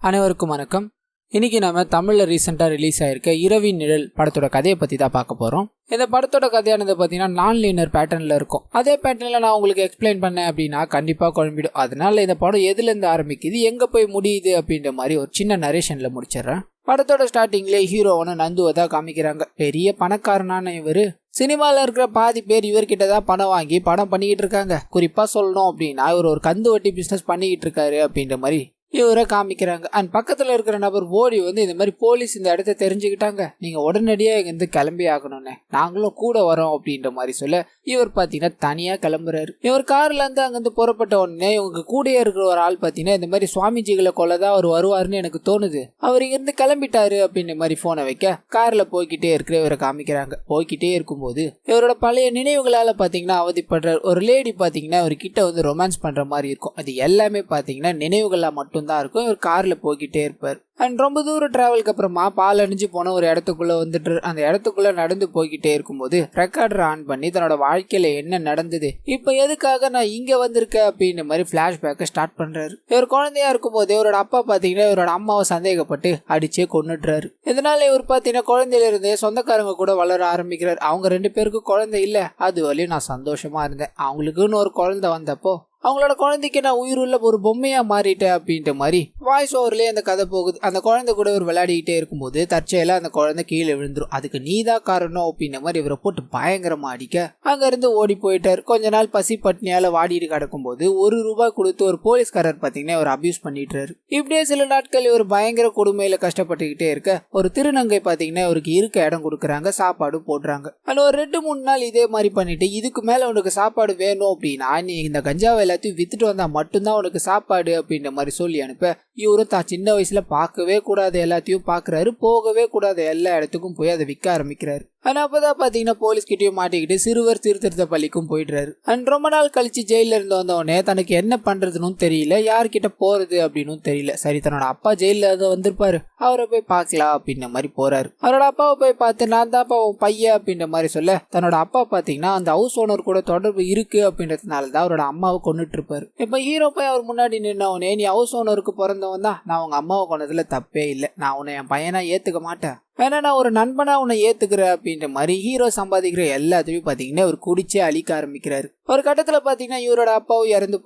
அனைவருக்கும் வணக்கம். இன்னைக்கு நம்ம தமிழ்ல ரீசெண்டா ரிலீஸ் ஆயிருக்க இரவின் நிழல் படத்தோட கதையை பத்தி தான் பார்க்க போறோம். இந்த படத்தோட கதையானது பார்த்தீங்கன்னா நான் லீனியர் பேட்டர்ன்ல இருக்கும். அதே பேட்டர்ன்ல நான் உங்களுக்கு எக்ஸ்பிளைன் பண்ணேன் அப்படின்னா கண்டிப்பா குழம்பிடும். அதனால இந்த படம் எதுல இருந்து ஆரம்பிக்குது, எங்க போய் முடியுது அப்படின்ற மாதிரி ஒரு சின்ன நரேஷன்ல முடிச்சிடறேன். படத்தோட ஸ்டார்டிங்லேயே ஹீரோவான நந்துவை தான் காமிக்கிறாங்க. பெரிய பணக்காரனான இவரு சினிமாவில் இருக்கிற பாதி பேர் இவர்கிட்ட தான் பணம் வாங்கி படம் பண்ணிக்கிட்டு இருக்காங்க. குறிப்பா சொல்லணும் அப்படின்னா இவர் ஒரு கந்து வட்டி பிசினஸ் பண்ணிக்கிட்டு இருக்காரு அப்படின்ற மாதிரி இவரை காமிக்கிறாங்க. அண்ட் பக்கத்துல இருக்கிற நபர் ஓடி வந்து இந்த மாதிரி போலீஸ் இந்த இடத்த தெரிஞ்சுக்கிட்டாங்க, நீங்க உடனடியா இங்கிருந்து கிளம்பி ஆகணும்னு, நாங்களும் கூட வரோம் அப்படின்ற மாதிரி சொல்ல இவர் பாத்தீங்கன்னா தனியா கிளம்புறாரு. இவர் கார்ல இருந்து அங்கிருந்து புறப்பட்ட உடனே இவங்க கூட இருக்கிற ஒரு ஆள் பாத்தீங்கன்னா இந்த மாதிரி சுவாமிஜிகளை கொல்லதான் அவர் வருவாருன்னு எனக்கு தோணுது, அவர் இங்கிருந்து கிளம்பிட்டாரு அப்படின்ற மாதிரி போனை வைக்க கார்ல போய்கிட்டே இருக்கிற இவரை காமிக்கிறாங்க. போய்கிட்டே இருக்கும்போது இவரோட பழைய நினைவுகளால பாத்தீங்கன்னா அவதிப்படுற ஒரு லேடி பாத்தீங்கன்னா இவர்கிட்ட வந்து ரொமான்ஸ் பண்ற மாதிரி இருக்கும். அது எல்லாமே பாத்தீங்கன்னா நினைவுகளா மட்டும் தான் இருக்கும். இவர் கார்ல போய்கிட்டே இருப்பார். அண்ட் ரொம்ப தூரம் டிராவலுக்கு அப்புறமா பால் அணிஞ்சு போன ஒரு இடத்துக்குள்ள வந்துட்டு அந்த இடத்துக்குள்ள நடந்து போய்கிட்டே இருக்கும்போது ரெக்கார்டர் ஆன் பண்ணி தன்னோட வாழ்க்கையில என்ன நடந்தது, இப்ப எதுக்காக நான் இங்க வந்திருக்கேன் அப்படின்னு மாதிரி பிளாஷ்பேக்கை ஸ்டார்ட் பண்றாரு. இவர் குழந்தையா இருக்கும் போது இவரோட அப்பா பாத்தீங்கன்னா இவரோட அம்மாவை சந்தேகப்பட்டு அடிச்சே கொன்னுடுறாரு. இதனால இவர் பாத்தீங்கன்னா குழந்தையில இருந்தே சொந்தக்காரங்க கூட வளர ஆரம்பிக்கிறார். அவங்க 2 பேருக்கு குழந்தை இல்ல, அது வரையும் நான் சந்தோஷமா இருந்தேன். அவங்களுக்குன்னு ஒரு குழந்தை வந்தப்போ அவங்களோட குழந்தைக்கு நான் உயிருள்ள ஒரு பொம்மையா மாறிட்டேன் அப்படின்ற மாதிரி வாய்ஸ் ஓவர்லயே அந்த கதை போகுது. அந்த குழந்தை கூட ஒரு விளையாடிக்கிட்டே இருக்கும்போது தற்செயலா அந்த குழந்தை கீழே விழுந்துரும். அதுக்கு நீதான் காரணம் அப்படின்ற மாதிரி இவரை போட்டு பயங்கரமா அடிக்க அங்க இருந்து ஓடி போயிட்டார். கொஞ்ச நாள் பசி பட்னியால வாடிட்டு கிடக்கும் போது ₹1 கொடுத்து ஒரு போலீஸ்காரர் பாத்தீங்கன்னா இவர் அபியூஸ் பண்ணிட்டுறாரு. இப்படியே சில நாட்கள் இவர் பயங்கர கொடுமையில கஷ்டப்பட்டுக்கிட்டே இருக்க ஒரு திருநங்கை பாத்தீங்கன்னா இவருக்கு இருக்க இடம் கொடுக்குறாங்க, சாப்பாடு போடுறாங்க. ஆனா ஒரு 2-3 நாள் இதே மாதிரி பண்ணிட்டு இதுக்கு மேல உனக்கு சாப்பாடு வேணும் அப்படின்னா நீ இந்த கஞ்சாவை எல்லாத்தையும் வித்துட்டு வந்தா மட்டும்தான் உனக்கு சாப்பாடு அப்படின்ற மாதிரி சொல்லி அனுப்ப இவரும் தான் சின்ன வயசுல பார்க்கவே கூடாது எல்லாத்தையும் பாக்குறாரு, போகவே கூடாது எல்லா இடத்துக்கும் போய் அதை விற்க ஆரம்பிக்கிறாரு. ஆனா அப்பதான் பாத்தீங்கன்னா போலீஸ் கிட்டயும் மாட்டிக்கிட்டு சிறுவர் சீர்திருத்த பள்ளிக்கும் போயிடுறாரு. அண்ட் ரொம்ப நாள் கழிச்சு ஜெயில இருந்து வந்தவொடனே தனக்கு என்ன பண்றதுன்னு தெரியல, யார்கிட்ட போறது அப்படின்னு தெரியல. சரி தன்னோட அப்பா ஜெயில வந்திருப்பாரு, அவரை போய் பார்க்கலாம் அப்படின்ற மாதிரி போறாரு. அவரோட அப்பாவை போய் பார்த்து நான் தான் உன் பையன் அப்படின்ற மாதிரி சொல்ல தன்னோட அப்பா பாத்தீங்கன்னா அந்த ஹவுஸ் ஓனர் கூட தொடர்பு இருக்கு அப்படின்றதுனாலதான் அவரோட அம்மாவை கொண்டுட்டு இருப்பாரு. இப்ப ஹீரோ போய் அவர் முன்னாடி நின்னவனே நீ ஹவுஸ் ஓனருக்கு பிறந்தவன் தான், நான் உங்க அம்மாவை கொண்டதுல தப்பே இல்லை, நான் உன்னை என் பையனா ஏத்துக்க மாட்டேன், வேணா நான் ஒரு நண்பனா உன்னை ஏத்துக்கிறேன் அப்படின்ற மாதிரி ஹீரோ சம்பாதிக்கிற எல்லாத்தையும் பாத்தீங்கன்னா இவர் குடிச்சே அழிக்க ஆரம்பிக்கிறாரு. ஒரு கட்டத்துல பாத்தீங்கன்னா இவரோட அப்பாவும் இறந்து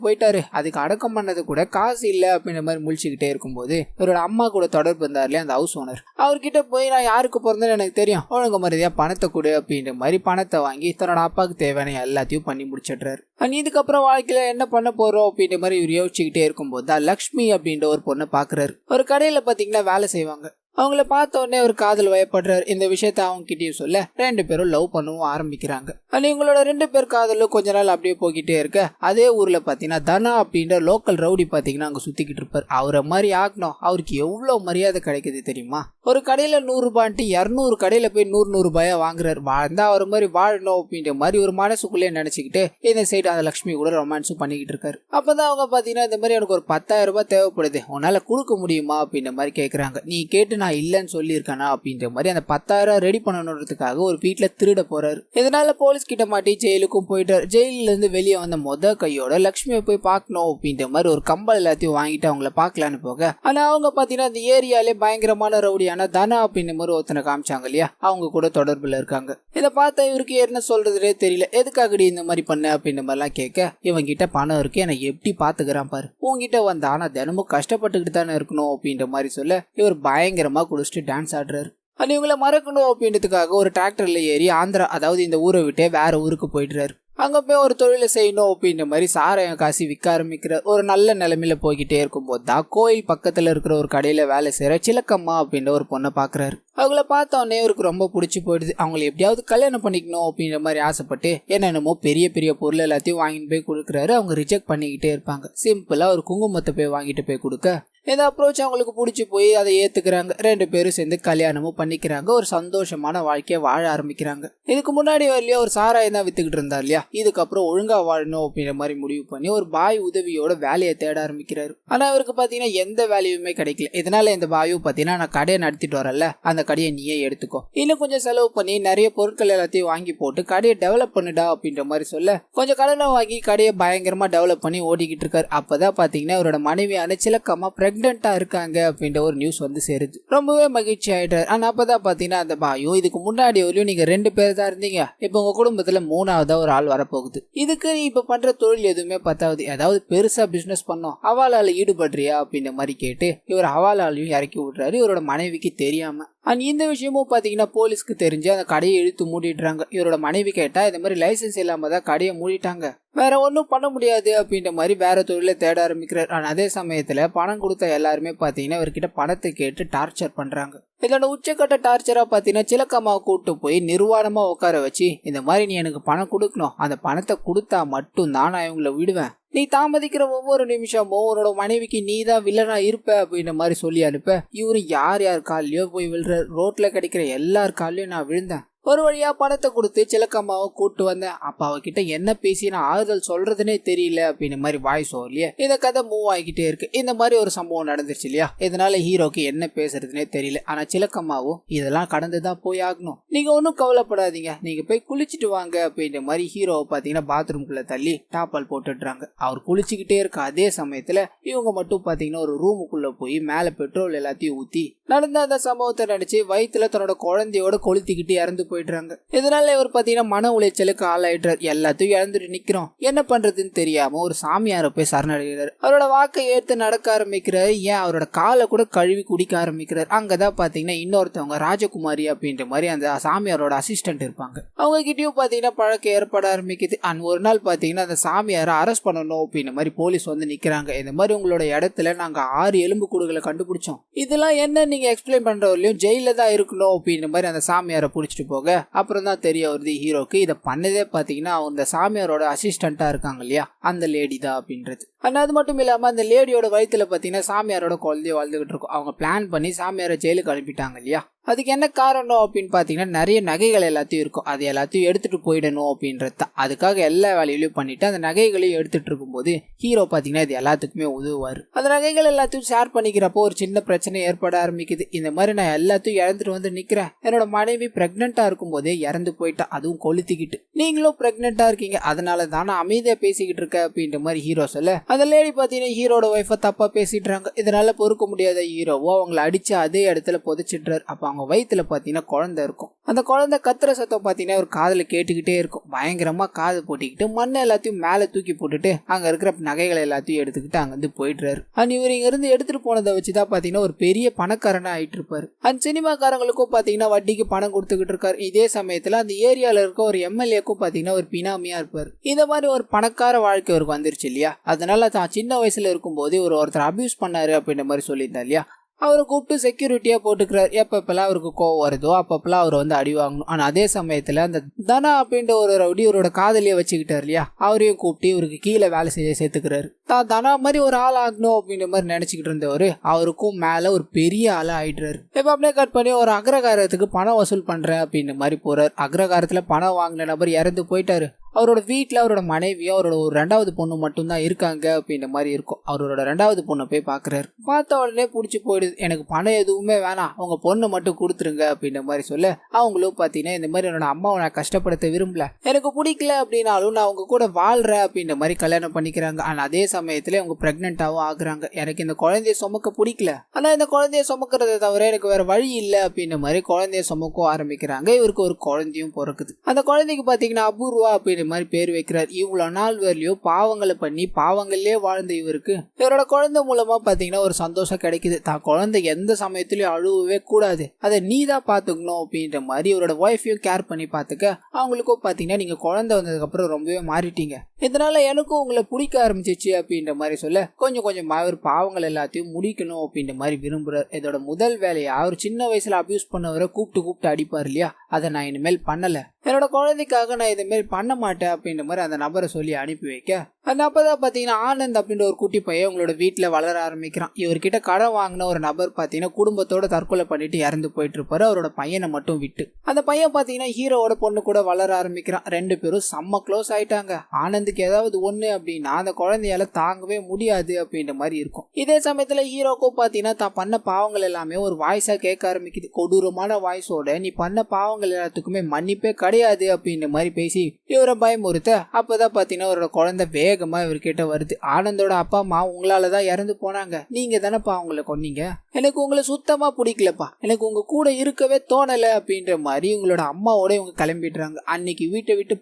போயிட்டாரு. அதுக்கு அடக்கம் பண்ணது கூட காசு இல்ல அப்படின்ற மாதிரி முழிச்சுக்கிட்டே இருக்கும்போது இவரோட அம்மா கூட தொடர்பு இருந்தார் இல்லையா அந்த ஹவுஸ் ஓனர், அவர்கிட்ட போய் நான் யாருக்கு பிறந்தேன்னு எனக்கு தெரியும், ஒழுங்கு மரியாதையா பணத்தை கொடு அப்படின்ற மாதிரி பணத்தை வாங்கி தன்னோட அப்பாவுக்கு தேவையான எல்லாத்தையும் பண்ணி முடிச்சிடுறாரு. இதுக்கப்புறம் வாழ்க்கையில என்ன பண்ண போறோம் அப்படின்ற மாதிரி இவர் யோசிச்சுக்கிட்டே இருக்கும்போது தான் லக்ஷ்மி அப்படின்ற ஒரு பொண்ணை பாக்குறாரு. ஒரு கடையில பாத்தீங்கன்னா வேலை செய்வாங்க. அவங்கள பார்த்த உடனே ஒரு காதல் வயப்படுறாரு. இந்த விஷயத்த அவங்க கிட்டயும் சொல்ல 2 பேரும் லவ் பண்ணவும் ஆரம்பிக்கிறாங்க. இவங்களோட 2 பேர் காதலும் கொஞ்ச நாள் அப்படியே போய்கிட்டே இருக்க அதே ஊர்ல பாத்தீங்கன்னா தனா அப்படின்ற லோக்கல் ரவுடி பாத்தீங்கன்னா அங்க சுத்திக்கிட்டு இருப்பாரு. அவரை மாதிரி ஆகணும், அவருக்கு எவ்வளவு மரியாதை கிடைக்குது தெரியுமா, ஒரு கடையில ₹100 200 கடையில போய் ₹100 வாங்குறாரு. வாழ்ந்தா அவர் மாதிரி வாழணும் அப்படின்ற மாதிரி ஒரு மனசுக்குள்ளே நினைச்சுக்கிட்டு இந்த சைடு அந்த லட்சுமி கூட ரொமான்ஸும் பண்ணிக்கிட்டு இருக்காரு. அப்பதான் அவங்க பாத்தீங்கன்னா இந்த மாதிரி எனக்கு ஒரு ₹10,000 தேவைப்படுது, உன்னால கொடுக்க முடியுமா அப்படின்ற மாதிரி கேக்குறாங்க. நீ கேட்டு நான் இல்லன்னு சொல்லியிருக்கானா அப்படின்ற மாதிரி அந்த 10,000 ரெடி பண்ணணுன்றதுக்காக ஒரு வீட்டுல திருட போறாரு. இதனால போலீஸ் கிட்ட மாட்டி ஜெயிலுக்கும் போயிட்டாரு. ஜெயில இருந்து வெளியே வந்த கையோட லட்சுமியை போய் பார்க்கணும் அப்படின்ற மாதிரி ஒரு கம்பல் எல்லாத்தையும் வாங்கிட்டு அவங்கள பாக்கலான்னு போக ஆனா அவங்க பாத்தீங்கன்னா அந்த ஏரியாலே பயங்கரமான ரவுடியான தனா அப்படின்ற மாதிரி ஒருத்தனை காமிச்சாங்க இல்லையா, அவங்க கூட தொடர்புல இருக்காங்க. இதை பார்த்தா இவருக்கு என்ன சொல்றதுனே தெரியல. எதுக்காகடி இந்த மாதிரி பண்ண அப்படின்ற மாதிரி எல்லாம் கேட்க இவங்க கிட்ட பணம் இருக்கு, எனக்கு எப்படி பாத்துக்கிறான் பாரு, உங்ககிட்ட வந்தா ஆனா தினமும் கஷ்டப்பட்டுக்கிட்டு தானே இருக்கணும் அப்படின்ற மாதிரி சொல்ல இவர் பயங்கரமா குடிச்சிட்டு டான்ஸ் ஆடுறாரு. இவங்களை மறக்கணும் அப்படின்றதுக்காக ஒரு டிராக்டர்ல ஏறி ஆந்திரா அதாவது இந்த ஊரை விட்டே வேற ஊருக்கு போயிடுறாரு. அங்க போய் ஒரு தொழிலை செய்யணும் அப்படின்ற மாதிரி சாராயம் காசி விற்க ஆரம்பிக்கிறார். ஒரு நல்ல நிலைமையில போய்கிட்டே இருக்கும்போது தான் கோயில் பக்கத்துல இருக்கிற ஒரு கடையில வேலை செய்யற சிலக்கம்மா அப்படின்ற ஒரு பொண்ணை பாக்குறாரு. அவங்கள பார்த்தோன்னே இவருக்கு ரொம்ப பிடிச்சி போயிடுது. அவங்களை எப்படியாவது கல்யாணம் பண்ணிக்கணும் அப்படின்ற மாதிரி ஆசைப்பட்டு என்னென்னமோ பெரிய பெரிய பொருள் எல்லாத்தையும் வாங்கிட்டு போய் கொடுக்குறாரு. அவங்க ரிஜெக்ட் பண்ணிக்கிட்டே இருப்பாங்க. சிம்பிளா ஒரு குங்குமத்தை போய் வாங்கிட்டு போய் கொடுக்க இந்த அப்ரோச் அவங்களுக்கு பிடிச்சி போய் அதை ஏத்துக்கிறாங்க. 2 பேரும் சேர்ந்து கல்யாணமும் பண்ணிக்கிறாங்க. ஒரு சந்தோஷமான வாழ்க்கையை வாழ ஆரம்பிக்கிறாங்க. இதுக்கு முன்னாடி வரலையா ஒரு சாராயம் தான் வித்துக்கிட்டு இருந்தார் இல்லையா, இதுக்கப்புறம் ஒழுங்கா வாழணும் அப்படின்ற மாதிரி முடிவு பண்ணி ஒரு பாய் உதவியோட வேலையை தேட ஆரம்பிக்கிறாரு. ஆனா அவருக்கு பாத்தீங்கன்னா எந்த வேலையுமே கிடைக்கல. இதனால இந்த பாயு பாத்தீங்கன்னா நான் கடையை நடத்திட்டு வரல, அந்த கடையை நீயே எடுத்துக்கோ, இன்னும் கொஞ்சம் செலவு பண்ணி நிறைய பொருட்கள் எல்லாத்தையும் வாங்கி போட்டு கடையை டெவலப் பண்ணுடா அப்படின்ற மாதிரி சொல்ல கொஞ்சம் கடனை வாங்கி கடையை பயங்கரமா டெவலப் பண்ணி ஓடிக்கிட்டு இருக்காரு. அப்பதான் பாத்தீங்கன்னா அவரோட மனைவியான சிலக்கம்மா பிரெக்னெண்டா இருக்காங்க அப்படின்ற ஒரு நியூஸ் வந்து சேருது. ரொம்பவே மகிழ்ச்சி ஆயிட்டாரு. ஆனா அப்பதான் பாத்தீங்கன்னா அந்த பாயும் இதுக்கு முன்னாடி வரையும் நீங்க 2 பேர் தான் இருந்தீங்க, இப்ப உங்க குடும்பத்துல 3ஆவதா ஒரு ஆள் வரப்போகுது, இதுக்கு நீ இப்ப பண்ற தொழில் எதுவுமே பத்தாவது, ஏதாவது பெருசா பிசினஸ் பண்ணோம், ஹவாலால ஈடுபடுறியா அப்படின்ற மாதிரி கேட்டு இவர் ஹவாலாலையும் இறக்கி விடுறாரு இவரோட மனைவிக்கு தெரியாம. அண்ட் இந்த விஷயமும் பாத்தீங்கன்னா போலீஸ்க்கு தெரிஞ்சு அந்த கடையை இழுத்து மூடிடுறாங்க. இவரோட மனைவி கேட்டா இந்த மாதிரி லைசன்ஸ் இல்லாம தான் கடையை மூடிட்டாங்க, வேற ஒன்றும் பண்ண முடியாது அப்படின்ற மாதிரி வேற தொழிலை தேட ஆரம்பிக்கிறார். ஆனால் அதே சமயத்துல பணம் கொடுத்த எல்லாருமே பாத்தீங்கன்னா இவர்கிட்ட பணத்தை கேட்டு டார்ச்சர் பண்றாங்க. இதோட உச்சக்கட்ட டார்ச்சரா பாத்தீங்கன்னா சிலக்கம்மாவை கூப்பிட்டு போய் நிர்வாணமா உட்கார வச்சு இந்த மாதிரி நீ எனக்கு பணம் கொடுக்கணும், அந்த பணத்தை கொடுத்தா மட்டும் தான் நான் இவங்களை விடுவேன், நீ தாமதிக்கிற ஒவ்வொரு நிமிஷமும் உன்னோட மனைவிக்கு நீ தான் வில்லனா இருப்ப அப்படின்ற மாதிரி சொல்லி அனுப்ப இவரு யார் யார் காலையோ போய் விழுற, ரோட்ல கிடைக்கிற எல்லார் காலையும் நான் விழுந்தேன், ஒரு வழியா பணத்தை கொடுத்து சிலக்கம்மாவை கூட்டு வந்தேன், அப்ப அவகிட்ட என்ன பேசி நான் ஆறுதல் சொல்றதுனே தெரியல அப்படின்ற மாதிரி வாய்ஸ் ஓவர்லயே இந்த கதை மூவ் ஆகிக்கிட்டே இருக்கு. இந்த மாதிரி ஒரு சம்பவம் நடந்துருச்சு இல்லையா, இதனால ஹீரோக்கு என்ன பேசுறதுனே தெரியல. ஆனா சிலக்கம்மாவும் இதெல்லாம் கடந்துதான் போய் ஆகணும், நீங்க ஒன்னும் கவலைப்படாதீங்க, நீங்க போய் குளிச்சுட்டு வாங்க அப்படின்ற மாதிரி ஹீரோவை பாத்தீங்கன்னா பாத்ரூம்குள்ள தள்ளி டாப்பால் போட்டுடுறாங்க. அவர் குளிச்சுக்கிட்டே இருக்க அதே சமயத்துல இவங்க மட்டும் பாத்தீங்கன்னா ஒரு ரூமுக்குள்ள போய் மேல பெட்ரோல் எல்லாத்தையும் ஊத்தி நடந்த அந்த சம்பவத்தை நினைச்சு வயிற்றுல தன்னோட குழந்தையோட கொளுத்திக்கிட்டு இறந்து போயிடுறாங்க. இதனால இவர் பாத்தீங்கன்னா மன உளைச்சலுக்கு ஆளாயிடுறார். எல்லாத்தையும் இழந்துட்டு நிக்கிறோம், என்ன பண்றதுன்னு தெரியாம ஒரு சாமியார போய் சரணடைகிறார். அவரோட வாக்கை ஏத்து நடக்க ஆரம்பிக்கிறாரு. ஏன் அவரோட காலை கூட கழுவி குடிக்க ஆரம்பிக்கிறார். அங்கதான் பாத்தீங்கன்னா இன்னொருத்தவங்க ராஜகுமாரி அப்படின்ற மாதிரி அந்த சாமியாரோட அசிஸ்டன்ட் இருப்பாங்க. அவங்க கிட்டயும் பாத்தீங்கன்னா பழக்கம் ஏற்பட ஆரம்பிக்குது. அண்ட் ஒரு நாள் பாத்தீங்கன்னா அந்த சாமியாரை அரெஸ்ட் பண்ணணும் அப்படின்ற மாதிரி போலீஸ் வந்து நிக்கிறாங்க. இந்த மாதிரி உங்களோட இடத்துல நாங்க 6 எலும்பு கூடுகளை கண்டுபிடிச்சோம், இதெல்லாம் என்ன நீங்க எக்ஸ்பிளைன் பண்றவரையும் ஜெயில தான் இருக்கணும் அப்படின்ற மாதிரி அந்த சாமியாரை புடிச்சிட்டு போக அப்புறம் தான் தெரிய வருது ஹீரோக்கு இதை பண்ணதே பாத்தீங்கன்னா அந்த சாமியாரோட அசிஸ்டண்டா இருக்காங்க இல்லையா அந்த லேடி தான் அப்படின்றது. அது மட்டும் இல்லாம அந்த லேடியோட வயிற்றுல பாத்தீங்கன்னா சாமியாரோட குழந்தைய வாழ்ந்துகிட்டு இருக்கும். அவங்க பிளான் பண்ணி சாமியாரை ஜெயிலுக்கு அனுப்பிட்டாங்க இல்லையா, அதுக்கு என்ன காரணம் அப்படின்னு பாத்தீங்கன்னா நிறைய நகைகள் எல்லாத்தையும் இருக்கும், அது எல்லாத்தையும் எடுத்துட்டு போயிடணும் அப்படின்றது தான். அதுக்காக எல்லா வேலையிலையும் பண்ணிட்டு அந்த நகைகளையும் எடுத்துட்டு இருக்கும் போது ஹீரோ பாத்தீங்கன்னா இது எல்லாத்துக்குமே உதவுவாரு. அந்த நகைகள் எல்லாத்தையும் ஷேர் பண்ணிக்கிறப்போ ஒரு சின்ன பிரச்சனை ஏற்பட ஆரம்பிக்குது. இந்த மாதிரி நான் எல்லாத்தையும் இழந்துட்டு வந்து நிக்கிறேன், என்னோட மனைவி பிரெக்னெண்டா இருக்கும் போதே இறந்து போயிட்டா, அதுவும் கொளுத்திக்கிட்டு, நீங்களும் பிரெக்னெண்டா இருக்கீங்க, அதனால தானே அமைதியா பேசிக்கிட்டு இருக்க அப்படின்ற மாதிரி ஹீரோ சொல்ல அந்த லேடி பாத்தீங்கன்னா ஹீரோட ஒய்ஃபை தப்பா பேசிடுறாங்க. இதனால பொறுக்க முடியாத ஹீரோவோ அவங்களை அடிச்சு அதே இடத்துல புதைச்சிடுறாரு. அப்ப அவங்க வயிற்றுல பாத்தீங்கன்னா குழந்தை இருக்கும். அந்த குழந்தை கத்துற சத்தம் பாத்தீங்கன்னா ஒரு காதுல கேட்டுக்கிட்டே இருக்கும். பயங்கரமா காது போட்டிக்கிட்டு மண்ணை எல்லாத்தையும் மேல தூக்கி போட்டுட்டு அங்க இருக்கிற நகைகளை எல்லாத்தையும் எடுத்துக்கிட்டு அங்கிருந்து போயிடுறாரு. அண்ட் இவர் இங்க இருந்து எடுத்துட்டு போனதை வச்சுதான் பாத்தீங்கன்னா ஒரு பெரிய பணக்காரனா ஆயிட்டு இருப்பாரு. அந்த சினிமாக்காரங்களுக்கும் பாத்தீங்கன்னா வட்டிக்கு பணம் கொடுத்துக்கிட்டு இருக்காரு. இதே சமயத்துல அந்த ஏரியால இருக்க ஒரு எம்எல்ஏக்கும் பாத்தீங்கன்னா ஒரு பினாமியா இருப்பாரு. இந்த மாதிரி ஒரு பணக்கார வாழ்க்கை அவருக்கு வந்துருச்சு இல்லையா, அதனால தான் சின்ன வயசுல இருக்கும் போது ஒருத்தர் அபியூஸ் பண்ணாரு அப்படின்ற மாதிரி சொல்லியிருந்தா இல்லையா, அவரை கூப்பிட்டு செக்யூரிட்டியா போட்டுக்கிறார். எப்பப்பெல்லாம் அவருக்கு கோவம் வருதோ அப்பப்பெல்லாம் அவர் வந்து அடி வாங்கணும். ஆனா அதே சமயத்துல அந்த தனா அப்படின்ற ஒரு ரவுடி இவரோட காதலியை வச்சுக்கிட்டாரு இல்லையா, அவரையும் கூப்பிட்டு இவருக்கு கீழே வேலை செய்ய சேர்த்துக்கிறாரு. தான் தனா மாதிரி ஒரு ஆள் ஆகணும் அப்படின்ற மாதிரி நினைச்சுக்கிட்டு இருந்தவரு அவருக்கும் மேல ஒரு பெரிய ஆளா ஆயிடுறாரு. இப்ப அப்படியே கட் பண்ணி ஒரு அக்ரகாரத்துக்கு பணம் வசூல் பண்றேன் அப்படின்ற மாதிரி போறாரு. அக்ரகாரத்துல பணம் வாங்கின நபர் இறந்து போயிட்டாரு. அவரோட வீட்டுல அவரோட மனைவியும் அவரோட ஒரு 2வது பொண்ணு மட்டும் தான் இருக்காங்க அப்படின்ற மாதிரி இருக்கும். அவரோட 2வது பொண்ணை போய் பாக்குறாரு. பார்த்த உடனே பிடிச்சி போயிடுது. எனக்கு பணம் எதுவுமே வேணாம், உங்க பொண்ணை மட்டும் கொடுத்துருங்க அப்படின்ற மாதிரி சொல்ல அவங்களும் பாத்தீங்கன்னா இந்த மாதிரி என்னோட அம்மாவை நான் கஷ்டப்படுத்த விரும்பல, எனக்கு பிடிக்கல அப்படின்னாலும் நான் அவங்க கூட வாழ்றேன் அப்படின்ற மாதிரி கல்யாணம் பண்ணிக்கிறாங்க. ஆனா அதே சமயத்துல அவங்க பிரெக்னென்டாவும் ஆகுறாங்க. எனக்கு இந்த குழந்தைய சுமக்க பிடிக்கல, ஆனா இந்த குழந்தைய சுமக்கிறத தவிர எனக்கு வேற வழி இல்லை அப்படின்ற மாதிரி குழந்தைய சுமக்க ஆரம்பிக்கிறாங்க. இவருக்கு ஒரு குழந்தையும் பிறக்குது. அந்த குழந்தைக்கு பாத்தீங்கன்னா அபூர்வா அப்படின்னு மாதிரி பேர் வைக்கிறார். இவ்வளவு நாள் வரலையும் பாவங்களை பண்ணி பாவங்கள்லயே வாழ்ந்த இவருக்கு இவரோட குழந்தை மூலமா பாத்தீங்கன்னா ஒரு சந்தோஷம் கிடைக்குது. தான் குழந்தை எந்த சமயத்திலயும் அழுவவே கூடாது, அதை நீ தான் பாத்துக்கணும் அப்படின்ற மாதிரி இவரோட ஒய்ஃபையும் கேர் பண்ணி பாத்துக்க அவங்களுக்கும் பாத்தீங்கன்னா நீங்க குழந்தை வந்ததுக்கு அப்புறம் ரொம்பவே மாறிட்டீங்க, இதனால எனக்கும் உங்களை பிடிக்க ஆரம்பிச்சிச்சு அப்படின்ற மாதிரி சொல்ல கொஞ்சம் கொஞ்சமா அவர் பாவங்கள் எல்லாத்தையும் முடிக்கணும் அப்படின்ற மாதிரி விரும்புறாரு. இதோட முதல் வேலையா அவர் சின்ன வயசுல அபியூஸ் பண்ணவரை கூப்பிட்டு அடிப்பார் இல்லையா, அதை நான் இனிமேல் பண்ணல, என்னோட குழந்தைக்காக நான் இது மாதிரி பண்ண மாட்டேன் அப்படின்ற மாதிரி அந்த நபரை சொல்லி அனுப்பி வைக்க அந்த அப்பதான் பாத்தீங்கன்னா ஆனந்த் அப்படின்ற ஒரு குட்டி பையன் உங்களோட வீட்டுல வளர ஆரம்பிக்கிறான். இவர்கிட்ட கடன் வாங்கின ஒரு நபர் பாத்தீங்கன்னா குடும்பத்தோட தற்கொலை பண்ணிட்டு இறந்து போயிட்டு இருப்பாரு, அவரோட பையனை மட்டும் விட்டு. அந்த பையன் பாத்தீங்கன்னா ஹீரோவோட பொண்ணு கூட வளர ஆரம்பிக்கிறான். 2 பேரும் செம்ம க்ளோஸ் ஆயிட்டாங்க. ஆனந்துக்கு ஏதாவது ஒண்ணு அப்படின்னா அந்த குழந்தையால தாங்கவே முடியாது அப்படின்ற மாதிரி இருக்கும். இதே சமயத்துல ஹீரோக்கும் பாத்தீங்கன்னா தான் பண்ண பாவங்கள் எல்லாமே ஒரு வாய்ஸா கேட்க ஆரம்பிக்குது. கொடூரமான வாய்ஸோட நீ பண்ண பாவங்கள் எல்லாத்துக்குமே மன்னிப்பே கிடையாது அப்படின்ற மாதிரி பேசி இவரை பயமுறுத்த அப்பதான் பாத்தீங்கன்னா அவரோட குழந்தை வேகமா இவர்கிட்ட வருது. ஆனந்தோட அப்பா அம்மா உங்களாலதான் இறந்து போனாங்க, நீங்க தானப்பா அவங்களை கொன்னீங்க, எனக்கு உங்களை சுத்தமா பிடிக்கலப்பா, எனக்கு உங்க கூட இருக்கவே தோணல அப்படின்ற மாதிரி உங்களோட அம்மாவோட இவங்க கிளம்பிடுறாங்க. அன்னைக்கு வீட்டை விட்டு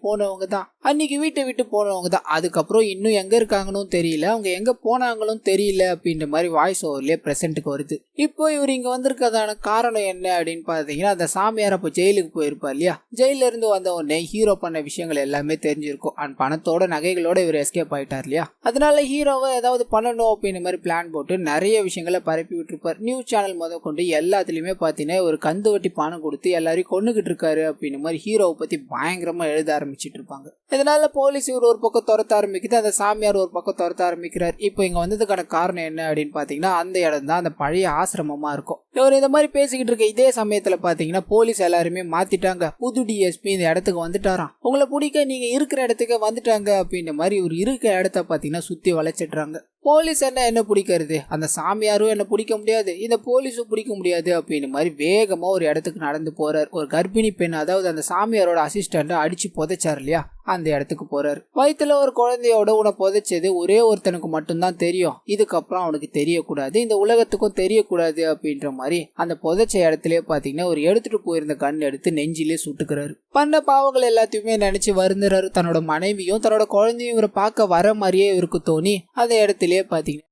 போனவங்க தான் அதுக்கப்புறம் இன்னும் எங்க இருக்காங்கன்னு தெரியல, அவங்க எங்க போனாங்களும் தெரியல அப்படின்ற மாதிரி வாய்ஸ் ஓவர்லயே பிரசன்ட்டுக்கு வருது. இப்போ இவர் இங்க வந்திருக்கதான காரணம் என்ன அப்படின்னு பாத்தீங்கன்னா, அந்த சாமியார் அப்போ ஜெயிலுக்கு போயிருப்பார் இல்லையா, ஜெயில இருந்து வந்த உடனே ஹீரோ பண்ண விஷயங்கள் எல்லாமே தெரிஞ்சிருக்கும். அண்ட் பணத்தோட நகைகளோட இவர் எஸ்கேப் ஆயிட்டார் இல்லையா, அதனால ஹீரோவை ஏதாவது பண்ணணும் அப்படின்ற மாதிரி பிளான் போட்டு நிறைய விஷயங்களை பரப்பி விட்டுருப்பார். நியூஸ் சேனல் கொண்டு எல்லாத்துலயுமே பாத்தீங்கன்னா ஒரு கந்து வட்டி பணம் கொடுத்து எல்லாரையும் கொண்டுகிட்டு இருக்காரு அப்படின்ற மாதிரி ஹீரோவை பத்தி பயங்கரமா எழுத ஆரம்பிச்சிட்டு இருப்பாங்க. இதனால போலீஸ் இவர் ஒரு பக்கம் துரத்த ஆரம்பிக்குது, அந்த சாமியார் ஒரு பக்கம் துரத்த ஆரம்பிக்கிறார். இப்போ இங்க வந்ததுக்கான காரணம் என்ன அப்படின்னு பாத்தீங்கன்னா, அந்த இடம் தான் அந்த பழைய ஆசிரமமா இருக்கும். இவர் இந்த மாதிரி பேசிக்கிட்டு இருக்க இதே சமயத்துல பாத்தீங்கன்னா போலீஸ் எல்லாருமே மாத்திட்டாங்க, புது டிஎஸ்பி இந்த இடத்துக்கு வந்துட்டாராம், உங்களை பிடிக்க நீங்க இருக்கிற இடத்துக்கு வந்துட்டாங்க அப்படின்ற மாதிரி இவர் இருக்கிற இடத்த பாத்தீங்கன்னா சுத்தி வளைச்சிடுறாங்க. போலீஸ் என்ன பிடிக்கிறது, அந்த சாமியாரும் என்ன பிடிக்க முடியாது, இந்த போலீஸும் பிடிக்க முடியாது அப்படின்னு மாதிரி வேகமா ஒரு இடத்துக்கு நடந்து போறார். ஒரு கர்ப்பிணி பெண், அதாவது அந்த சாமியாரோட அசிஸ்டன்ட் அடிச்சு புதைச்சார் இல்லையா, அந்த இடத்துக்கு போறாரு. வயிற்றுல ஒரு குழந்தையோட உன புதைச்சது ஒரே ஒருத்தனுக்கு மட்டும்தான் தெரியும், இதுக்கப்புறம் அவனுக்கு தெரியக்கூடாது, இந்த உலகத்துக்கும் தெரியக்கூடாது அப்படின்ற மாதிரி அந்த புதைச்ச இடத்துலயே பாத்தீங்கன்னா ஒரு எடுத்துட்டு போயிருந்த கண் எடுத்து நெஞ்சிலே சுட்டுக்கிறாரு. பண்ண பாவங்கள் எல்லாத்தையுமே நினைச்சு வருந்துறாரு. தன்னோட மனைவியும் தன்னோட குழந்தையும் இவரை பார்க்க வர மாதிரியே இவருக்கு தோணி அந்த இடத்துலயே பாத்தீங்கன்னா